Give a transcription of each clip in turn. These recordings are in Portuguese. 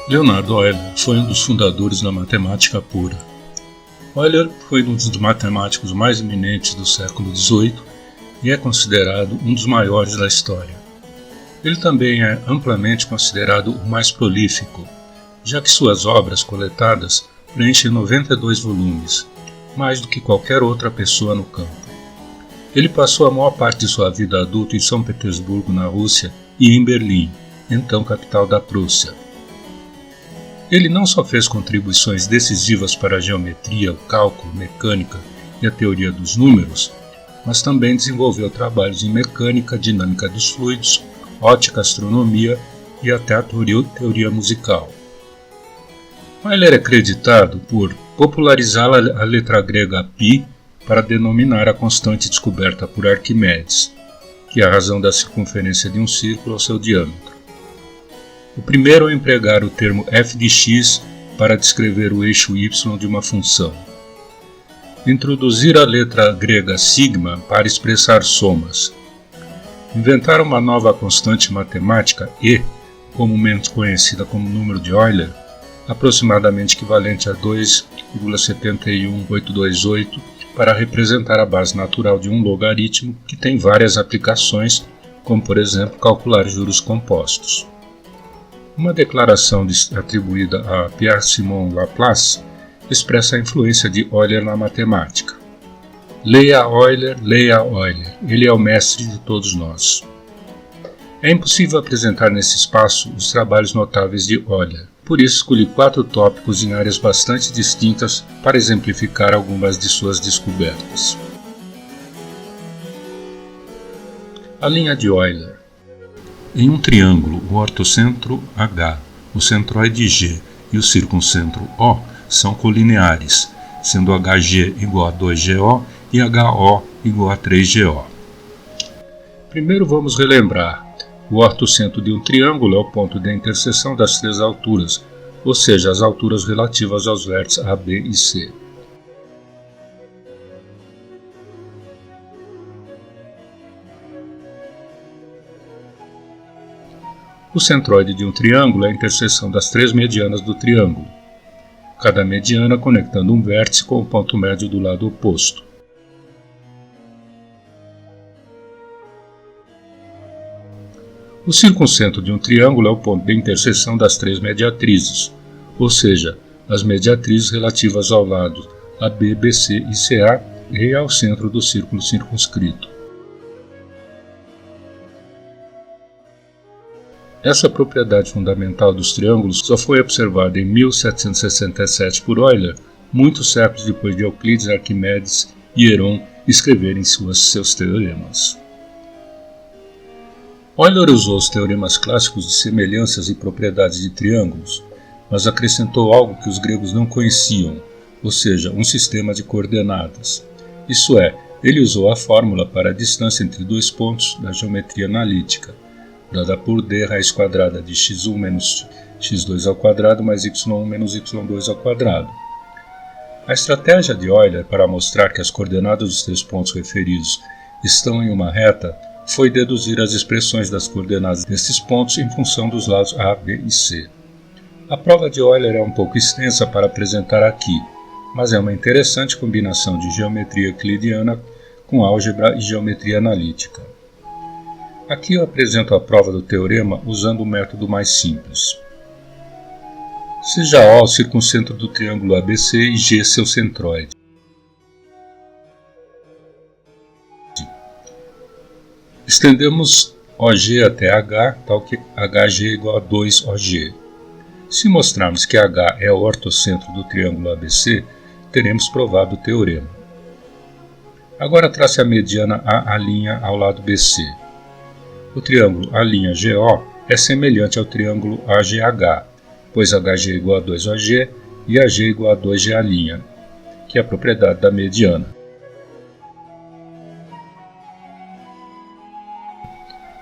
Leonhard Euler foi um dos fundadores da matemática pura. Euler foi um dos matemáticos mais eminentes do século XVIII e é considerado um dos maiores da história. Ele também é amplamente considerado o mais prolífico, já que suas obras coletadas preenchem 92 volumes, mais do que qualquer outra pessoa no campo. Ele passou a maior parte de sua vida adulta em São Petersburgo, na Rússia, e em Berlim, então capital da Prússia. Ele não só fez contribuições decisivas para a geometria, o cálculo, mecânica e a teoria dos números, mas também desenvolveu trabalhos em mecânica, dinâmica dos fluidos, ótica, astronomia e até a teoria musical. Euler é acreditado por popularizar a letra grega π para denominar a constante descoberta por Arquimedes, que é a razão da circunferência de um círculo ao seu diâmetro. O primeiro a empregar o termo f de x para descrever o eixo y de uma função. Introduzir a letra grega sigma para expressar somas. Inventar uma nova constante matemática e, comumente conhecida como número de Euler, aproximadamente equivalente a 2,71828, para representar a base natural de um logaritmo que tem várias aplicações, como por exemplo calcular juros compostos. Uma declaração atribuída a Pierre-Simon Laplace expressa a influência de Euler na matemática. Leia Euler, ele é o mestre de todos nós. É impossível apresentar nesse espaço os trabalhos notáveis de Euler, por isso escolhi 4 tópicos em áreas bastante distintas para exemplificar algumas de suas descobertas. A linha de Euler. Em um triângulo, o ortocentro H, o centroide G e o circuncentro O são colineares, sendo HG igual a 2GO e HO igual a 3GO. Primeiro vamos relembrar. O ortocentro de um triângulo é o ponto de interseção das 3 alturas, ou seja, as alturas relativas aos vértices A, B e C. O centroide de um triângulo é a interseção das 3 medianas do triângulo, cada mediana conectando um vértice com o ponto médio do lado oposto. O circuncentro de um triângulo é o ponto de interseção das 3 mediatrizes, ou seja, as mediatrizes relativas ao lado AB, BC e CA e ao centro do círculo circunscrito. Essa propriedade fundamental dos triângulos só foi observada em 1767 por Euler, muitos séculos depois de Euclides, Arquimedes e Heron escreverem seus teoremas. Euler usou os teoremas clássicos de semelhanças e propriedades de triângulos, mas acrescentou algo que os gregos não conheciam, ou seja, um sistema de coordenadas. Isso é, ele usou a fórmula para a distância entre 2 pontos da geometria analítica, dada por d raiz quadrada de x1 menos x2 ao quadrado mais y1 menos y2 ao quadrado. A estratégia de Euler para mostrar que as coordenadas dos 3 pontos referidos estão em uma reta foi deduzir as expressões das coordenadas desses pontos em função dos lados A, B e C. A prova de Euler é um pouco extensa para apresentar aqui, mas é uma interessante combinação de geometria euclidiana com álgebra e geometria analítica. Aqui eu apresento a prova do teorema usando o método mais simples. Seja O o circuncentro do triângulo ABC e G seu centroide. Estendemos OG até H, tal que HG é igual a 2OG. Se mostrarmos que H é o ortocentro do triângulo ABC, teremos provado o teorema. Agora trace a mediana A' ao lado BC. O triângulo A'GO é semelhante ao triângulo AGH, pois HG é igual a 2OG e AG é igual a 2G', que é a propriedade da mediana.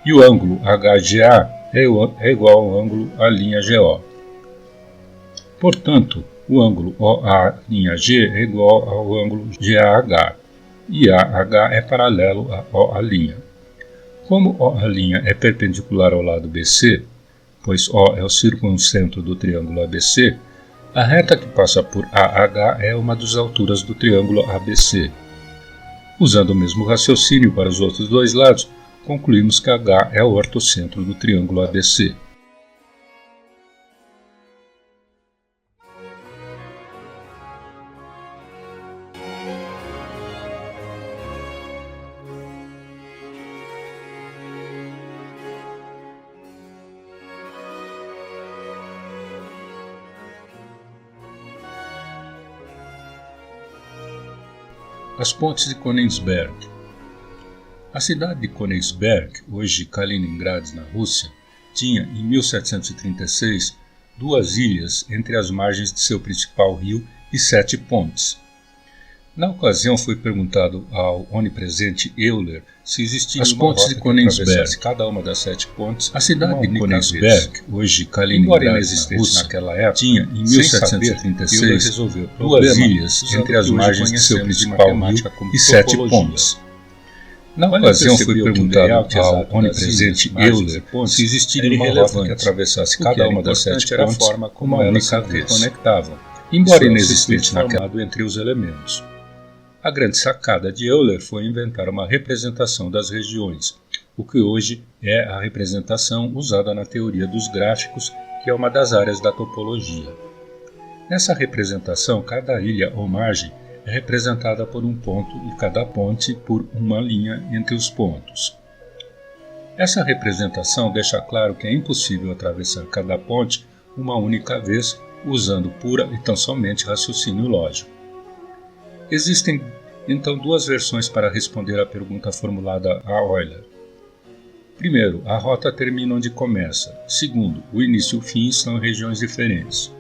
E o ângulo HGA é igual ao ângulo A'GO. Portanto, o ângulo OA'G é igual ao ângulo GAH, e AH é paralelo a OA'. Como OA' é perpendicular ao lado BC, pois O é o circuncentro do triângulo ABC, a reta que passa por AH é uma das alturas do triângulo ABC. Usando o mesmo raciocínio para os outros dois lados, concluímos que H é o ortocentro do triângulo ABC. As pontes de Königsberg. A cidade de Königsberg, hoje Kaliningrad, na Rússia, tinha, em 1736, 2 ilhas entre as margens de seu principal rio e 7 pontes. Na ocasião foi perguntado ao onipresente Euler se existiam as pontes de Königsberg, cada uma das 7 pontes. A cidade de Königsberg, hoje Kaliningrad, na Rússia, naquela época, tinha, em 1736, 2 ilhas entre as margens de seu principal rio e 7 pontes. Na ocasião foi perguntado ao onipresente Euler se existiria uma rota que atravessasse cada uma das 7 pontes como uma única vez, conectavam, embora inexistente naquela entre os elementos. A grande sacada de Euler foi inventar uma representação das regiões, o que hoje é a representação usada na teoria dos gráficos, que é uma das áreas da topologia. Nessa representação, cada ilha ou margem é representada por um ponto e cada ponte por uma linha entre os pontos. Essa representação deixa claro que é impossível atravessar cada ponte uma única vez usando pura e tão somente raciocínio lógico. Existem, então, 2 versões para responder à pergunta formulada a Euler. Primeiro, a rota termina onde começa. Segundo, o início e o fim estão em regiões diferentes.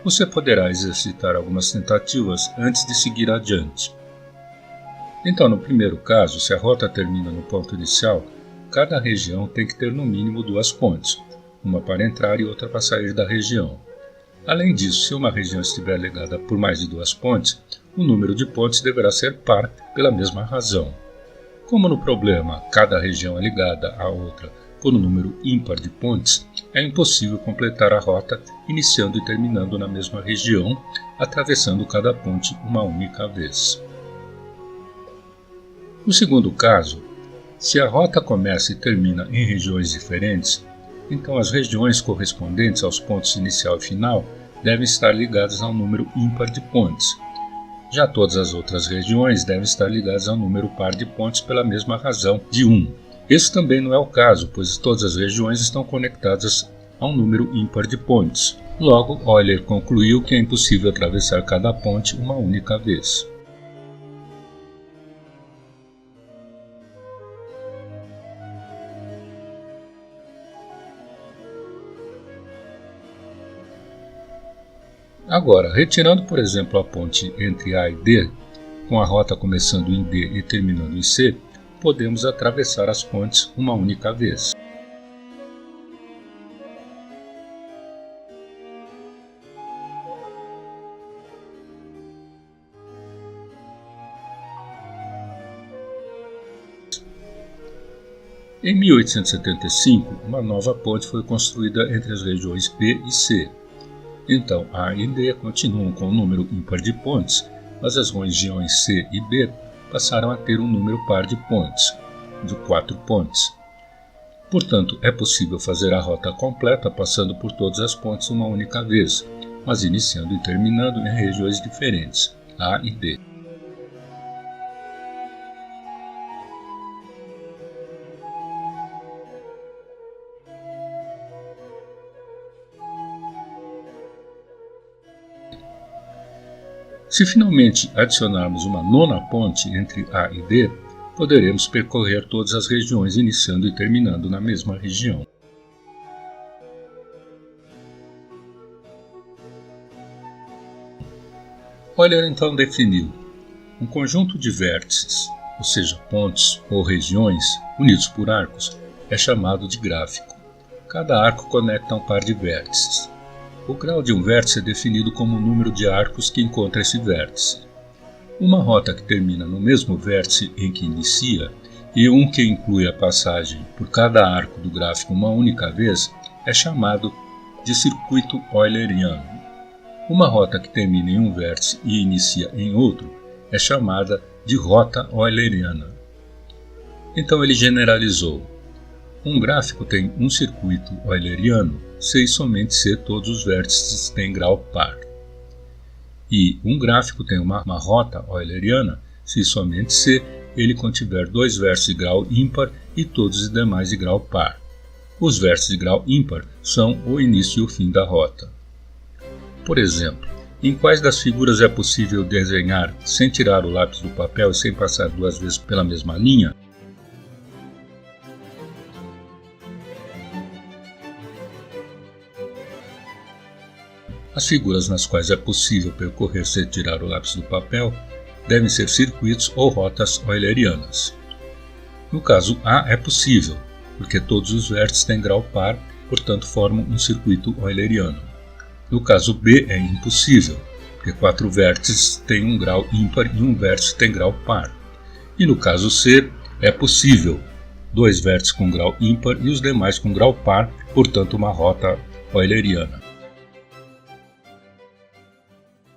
Você poderá exercitar algumas tentativas antes de seguir adiante. Então, no primeiro caso, se a rota termina no ponto inicial, cada região tem que ter no mínimo 2 pontes, uma para entrar e outra para sair da região. Além disso, se uma região estiver ligada por mais de 2 pontes, o número de pontes deverá ser par pela mesma razão. Como no problema cada região é ligada à outra por um número ímpar de pontes, é impossível completar a rota iniciando e terminando na mesma região, atravessando cada ponte uma única vez. No segundo caso, se a rota começa e termina em regiões diferentes, então as regiões correspondentes aos pontos inicial e final devem estar ligadas a um número ímpar de pontes. Já todas as outras regiões devem estar ligadas a um número par de pontes pela mesma razão de 1. Esse também não é o caso, pois todas as regiões estão conectadas a um número ímpar de pontes. Logo, Euler concluiu que é impossível atravessar cada ponte uma única vez. Agora, retirando, por exemplo, a ponte entre A e D, com a rota começando em D e terminando em C, podemos atravessar as pontes uma única vez. Em 1875, uma nova ponte foi construída entre as regiões B e C. Então, A e D continuam com um número ímpar de pontes, mas as regiões C e B passaram a ter um número par de pontes, de 4 pontes. Portanto, é possível fazer a rota completa passando por todas as pontes uma única vez, mas iniciando e terminando em regiões diferentes, A e D. Se finalmente adicionarmos uma nona ponte entre A e D, poderemos percorrer todas as regiões iniciando e terminando na mesma região. Euler então definiu um conjunto de vértices, ou seja, pontos ou regiões, unidos por arcos, é chamado de gráfico. Cada arco conecta um par de vértices. O grau de um vértice é definido como o número de arcos que encontra esse vértice. Uma rota que termina no mesmo vértice em que inicia e um que inclui a passagem por cada arco do gráfico uma única vez é chamado de circuito euleriano. Uma rota que termina em um vértice e inicia em outro é chamada de rota euleriana. Então ele generalizou. Um gráfico tem um circuito euleriano se e somente se todos os vértices têm grau par. E um gráfico tem uma rota euleriana se e somente se ele contiver dois vértices de grau ímpar e todos os demais de grau par. Os vértices de grau ímpar são o início e o fim da rota. Por exemplo, em quais das figuras é possível desenhar sem tirar o lápis do papel e sem passar duas vezes pela mesma linha? As figuras nas quais é possível percorrer sem tirar o lápis do papel devem ser circuitos ou rotas eulerianas. No caso A é possível, porque todos os vértices têm grau par, portanto formam um circuito euleriano. No caso B é impossível, porque 4 vértices têm um grau ímpar e um vértice tem grau par. E no caso C é possível, 2 vértices com grau ímpar e os demais com grau par, portanto uma rota euleriana.